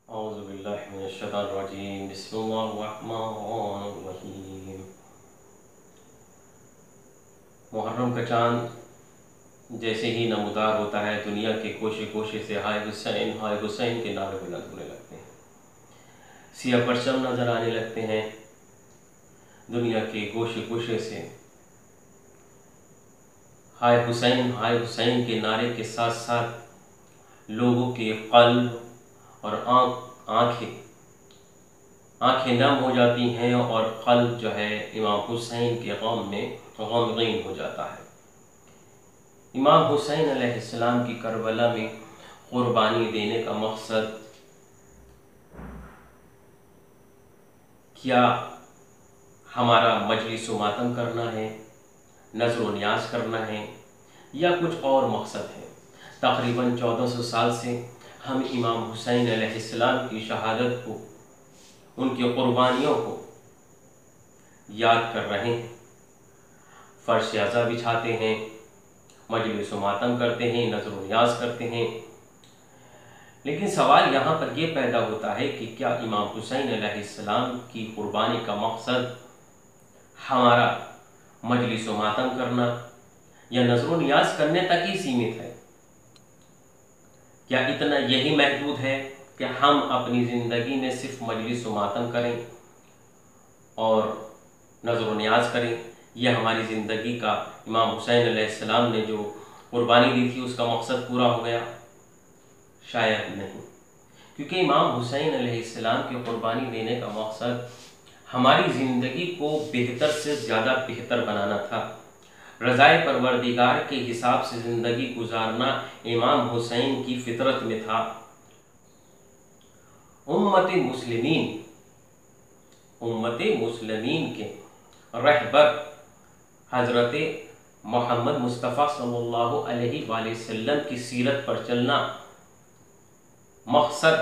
औज़ुबिल्लाहि मिनश्शैतानिर्रजीम बिस्मिल्लाहिर्रहमानिर्रहीम। मुहर्रम का चाँद जैसे ही नमूदार होता है, दुनिया के कोशे कोशे से हाय हुसैन के नारे बुलंद होने लगते हैं। सिया परचम नज़र आने लगते हैं। दुनिया के कोशे कोशे से हाय हुसैन के नारे के साथ साथ लोगों के क़ल्ब और आँखें नम हो जाती हैं और क़ल्ब जो है इमाम हुसैन के गम में गमगीन हो जाता है। इमाम हुसैन अलैहिस्सलाम की करबला में क़ुरबानी देने का मकसद क्या हमारा मजलिस व मातम करना है, नज़र व नियाज़ करना है, या कुछ और मकसद है? तकरीबन 1400 साल से हम इमाम हुसैन अलैहिस्सलाम की शहादत को, उनकी क़ुरबानियों को याद कर रहे हैं। फ़र्श अज़ा बिछाते हैं, मजलिस व मातम करते हैं, नज़र व नियाज़ करते हैं। लेकिन सवाल यहाँ पर यह पैदा होता है कि क्या इमाम हुसैन अलैहिस्सलाम की क़ुरबानी का मकसद हमारा मजलिस व मातम करना या नज़र व नियाज़ करने तक ही सीमित है? क्या इतना यही महदूद है कि हम अपनी ज़िंदगी में सिर्फ मजलिस व मातम करें और नज़र व नियाज़ करें? यह हमारी ज़िंदगी का इमाम हुसैन अलैहिस्सलाम ने जो क़ुरबानी दी थी उसका मकसद पूरा हो गया? शायद नहीं, क्योंकि इमाम हुसैन अलैहिस्सलाम की क़ुरबानी देने का मकसद हमारी ज़िंदगी को बेहतर से ज़्यादा बेहतर बनाना था। रज़ाए परवरदिगार के हिसाब से ज़िंदगी गुजारना इमाम हुसैन की फितरत में था। उम्मत मुस्लिमीन के रहबर हज़रत मोहम्मद मुस्तफ़ा सल्लल्लाहु अलैहि वसल्लम की सीरत पर चलना मकसद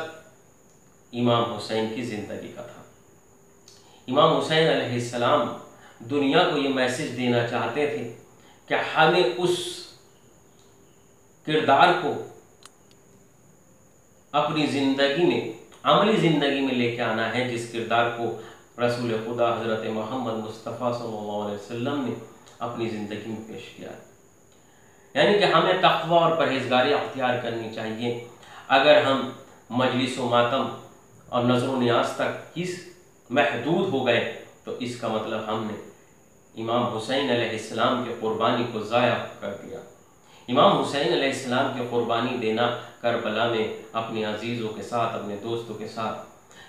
इमाम हुसैन की ज़िंदगी का था। इमाम हुसैन अलैहिस्सलाम दुनिया को ये मैसेज देना चाहते थे कि हमें उस किरदार को अपनी ज़िंदगी में, अमली ज़िंदगी में लेके आना है जिस किरदार को रसूल खुदा हज़रत मोहम्मद मुस्तफ़ा सल्लल्लाहु अलैहि वसल्लम ने अपनी ज़िंदगी में पेश किया। यानी कि हमें तक़वा और परहेज़गारी अख्तियार करनी चाहिए। अगर हम मजलिस व मातम और नज़र व नियाज़ तक ही महदूद हो गए तो इसका मतलब हमने इमाम हुसैन अलैहिस्सलाम की क़ुरबानी को ज़ाया कर दिया। इमाम हुसैन अलैहिस्सलाम की क़ुरबानी देना करबला में अपने अजीज़ों के साथ, अपने दोस्तों के साथ,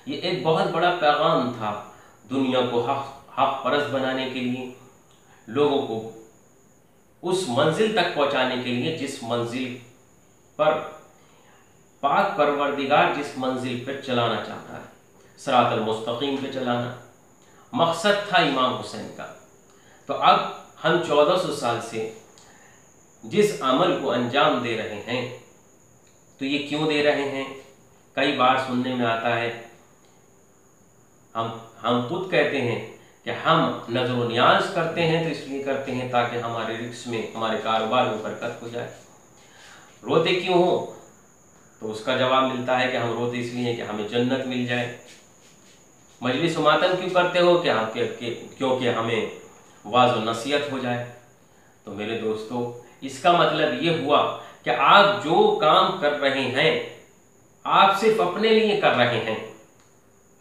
ये एक बहुत बड़ा पैगाम था दुनिया को हक़ परस्त बनाने के लिए, लोगों को उस मंजिल तक पहुँचाने के लिए जिस मंजिल पर पाक परवरदिगार जिस मंजिल पर चलाना चाहता है, सिरातल मुस्तकीम पे चलाना मकसद था इमाम हुसैन का। तो अब हम 1400 साल से जिस अमल को अंजाम दे रहे हैं, तो ये क्यों दे रहे हैं? कई बार सुनने में आता है, हम खुद कहते हैं कि हम नज़र व नियाज़ करते हैं तो इसलिए करते हैं ताकि हमारे रिज़्क़ में, हमारे कारोबार में बरकत हो जाए। रोते क्यों हो? तो उसका जवाब मिलता है कि हम रोते इसलिए कि हमें जन्नत मिल जाए। मजलिस व मातम क्यों करते हो? क्योंकि हमें वाज़ व नसीहत हो जाए। तो मेरे दोस्तों, इसका मतलब ये हुआ कि आप जो काम कर रहे हैं आप सिर्फ अपने लिए कर रहे हैं।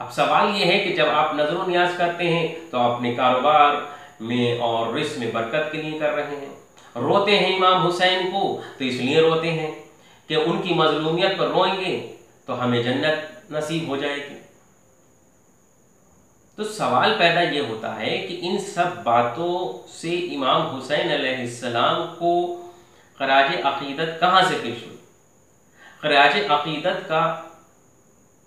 अब सवाल ये है कि जब आप नज़र व नियाज़ करते हैं तो अपने कारोबार में और रिज़्क़ में बरकत के लिए कर रहे हैं। रोते हैं इमाम हुसैन को तो इसलिए रोते हैं कि उनकी मज़लूमियत पर रोएंगे तो हमें जन्नत नसीब हो जाएगी। तो सवाल पैदा ये होता है कि इन सब बातों से इमाम हुसैन अलैहिस्सलाम को ख़राज अक़ीदत कहाँ से पेश हुई? ख़राज अक़ीदत का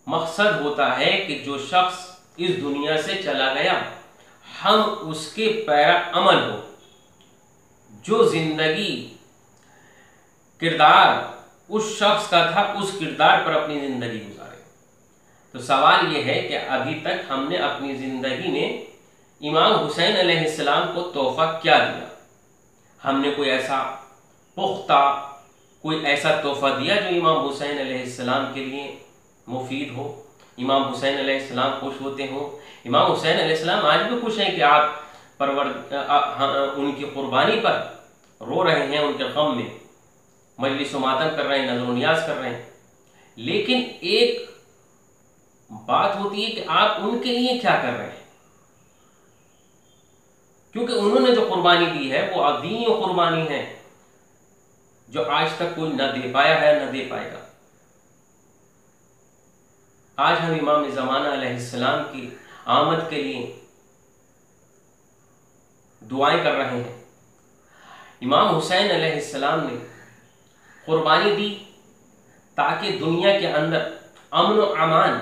मकसद होता है कि जो शख्स इस दुनिया से चला गया, हम उसके पैरा अमल हो, जो ज़िंदगी किरदार उस शख्स का था उस किरदार पर अपनी ज़िंदगी गुजारे। तो सवाल यह है कि अभी तक हमने अपनी ज़िंदगी में इमाम हुसैन अलैहिस्सलाम को तोहफ़ा क्या दिया? हमने कोई ऐसा पुख्ता, कोई ऐसा तोहफ़ा दिया जो इमाम हुसैन अलैहिस्सलाम के लिए मुफीद हो, इमाम हुसैन अलैहिस्सलाम खुश होते हों। इमाम हुसैन अलैहिस्सलाम आज भी खुश हैं कि आप उनकी कुर्बानी पर रो रहे हैं, उनके गम में मजलिस मातम कर रहे हैं, नज़र नियाज कर रहे हैं। लेकिन एक बात होती है कि आप उनके लिए क्या कर रहे हैं, क्योंकि उन्होंने जो कुर्बानी दी है वो अदीम कुर्बानी है जो आज तक कोई न दे पाया है न दे पाएगा। आज हम इमाम ज़माना अलैहिस्सलाम की आमद के लिए दुआएं कर रहे हैं। इमाम हुसैन अलैहिस्सलाम ने कुर्बानी दी ताकि दुनिया के अंदर अमन व अमान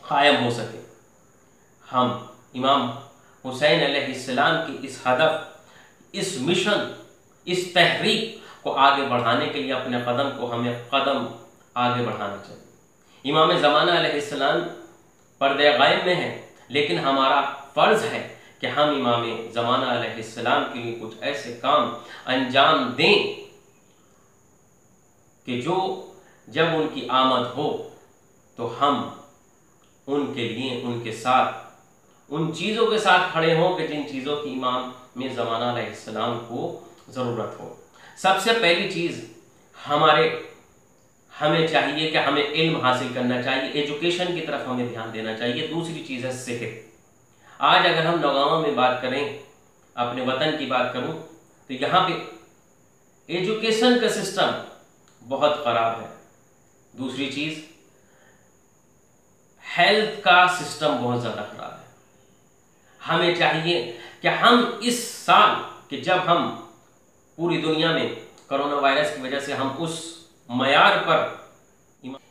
कायम हो सके। हम इमाम हुसैन अलैहिस्सलाम की इस हदफ, इस मिशन, इस तहरीक को आगे बढ़ाने के लिए अपने कदम को हमें कदम आगे बढ़ाना चाहिए। इमाम ज़माना अलैहिस्सलाम पर्दे गायब में है, लेकिन हमारा फ़र्ज़ है कि हम इमाम ज़माना अलैहिस्सलाम के लिए कुछ ऐसे काम अंजाम दें कि जो जब उनकी आमद हो तो हम उनके लिए, उनके साथ, उन चीज़ों के साथ खड़े हों कि जिन चीज़ों की इमाम में ज़माना अलैहिस्सलाम को ज़रूरत हो। सबसे पहली चीज़ हमें चाहिए कि हमें इल्म हासिल करना चाहिए, एजुकेशन की तरफ हमें ध्यान देना चाहिए। दूसरी चीज़ है सेहत। आज अगर हम नौगांव में बात करें, अपने वतन की बात करूं, तो यहाँ पे एजुकेशन का सिस्टम बहुत ख़राब है। दूसरी चीज़ हेल्थ का सिस्टम बहुत ज़्यादा ख़राब है। हमें चाहिए कि हम इस साल कि जब हम पूरी दुनिया में कोरोना वायरस की वजह से हम उस मयार पर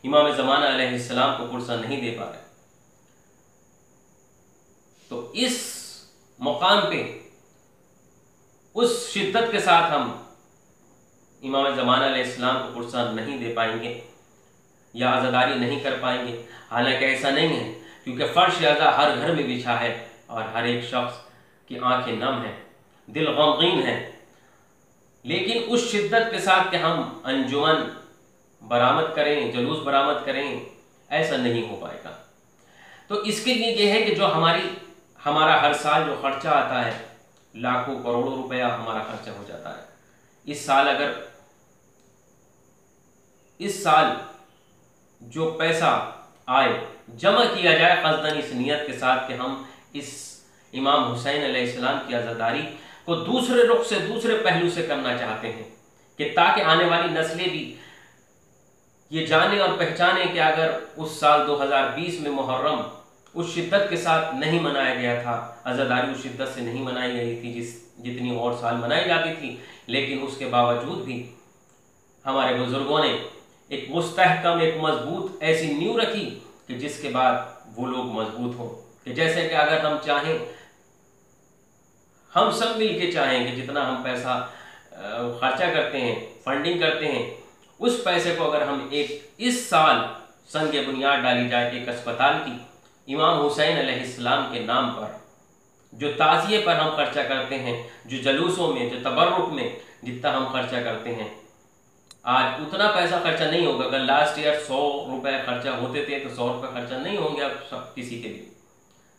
इमाम ज़माना अलैहिस्सलाम को पुरसा नहीं दे पा रहे, तो इस मुकाम पे उस शिद्दत के साथ हम इमाम ज़माना अलैहिस्सलाम को पुरसा नहीं दे पाएंगे या आज़ादारी नहीं कर पाएंगे। हालांकि ऐसा नहीं है, क्योंकि फ़र्श अज़ा हर घर में बिछा है और हर एक शख्स की आंखें नम हैं, दिल गमगीन है। लेकिन उस शिद्दत के साथ कि हम अंजुमन बरामद करें, जुलूस बरामद करें, ऐसा नहीं हो पाएगा। तो इसके लिए ये है कि जो हमारा हर साल जो खर्चा आता है, लाखों करोड़ों रुपया हमारा खर्चा हो जाता है। इस साल जो पैसा आए जमा किया जाए क़स्दन इस नियत के साथ कि हम इस इमाम हुसैन अलैहिस्सलाम की आज़ादारी को दूसरे रुख से, दूसरे पहलू से करना चाहते हैं, कि ताकि आने वाली नस्लें भी ये जाने और पहचाने कि अगर उस साल 2020 में मुहर्रम उस शिद्दत के साथ नहीं मनाया गया था, आज़ादारी उस शिद्दत से नहीं मनाई गई थी जितनी और साल मनाई जाती थी, लेकिन उसके बावजूद भी हमारे बुजुर्गों ने एक मुस्तहकम, एक मजबूत ऐसी नींव रखी कि जिसके बाद वो लोग मजबूत हों। कि जैसे कि अगर हम चाहें, हम सब मिल के चाहें कि जितना हम पैसा खर्चा करते हैं, फंडिंग करते हैं, उस पैसे को अगर हम इस साल संग बुनियाद डाली जाए एक अस्पताल की, इमाम हुसैन अलैहिस्सलाम के नाम पर, जो ताज़िए पर हम खर्चा करते हैं, जो जलूसों में, जो तबर्रुक में जितना हम खर्चा करते हैं, आज उतना पैसा खर्चा नहीं होगा। अगर लास्ट ईयर 100 रुपये खर्चा होते थे तो 100 रुपये खर्चा नहीं होंगे अब सब किसी के लिए,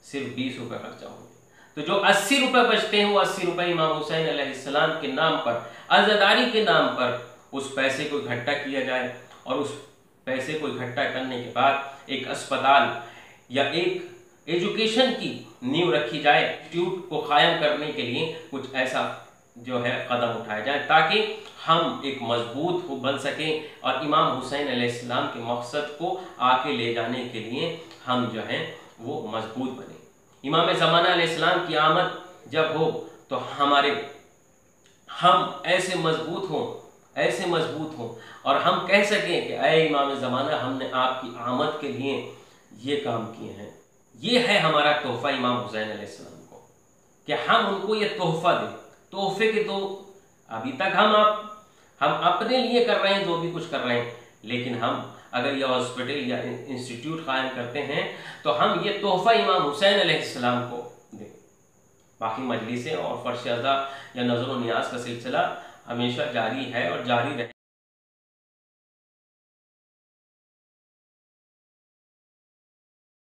सिर्फ 20 रुपये खर्चा होंगे। तो जो 80 रुपये बचते हैं वो 80 रुपये इमाम हुसैन अलैहिस्सलाम के नाम पर, आज़ादारी के नाम पर, उस पैसे को इकट्ठा किया जाए और उस पैसे को इकट्ठा करने के बाद एक अस्पताल या एक एजुकेशन की नींव रखी जाए, इंस्टीट्यूट को कायम करने के लिए कुछ ऐसा जो है कदम उठाया जाए ताकि हम एक मजबूत हो बन सकें और इमाम हुसैन अलैहिस्सलाम के मकसद को आगे ले जाने के लिए हम जो हैं वो मजबूत बने। इमाम ज़माना अलैहिस्सलाम की आमद जब हो तो हम ऐसे मजबूत हों और हम कह सकें कि ऐ इमाम ज़माना, हमने आपकी आमद के लिए ये काम किए हैं। ये है हमारा तोहफ़ा इमाम हुसैन अलैहिस्सलाम को, कि हम उनको ये तोहफ़ा दें। तोहफे के तो अभी तक हम अपने लिए कर रहे हैं, जो भी कुछ कर रहे हैं, लेकिन हम अगर ये हॉस्पिटल या इंस्टीट्यूट कायम करते हैं तो हम ये तोहफ़ा इमाम हुसैन अलैहिस्सलाम को दें। बाकी मजलिसें और फ़र्श अज़ा या नज़र व नियाज़ का सिलसिला हमेशा जारी है और जारी रहे।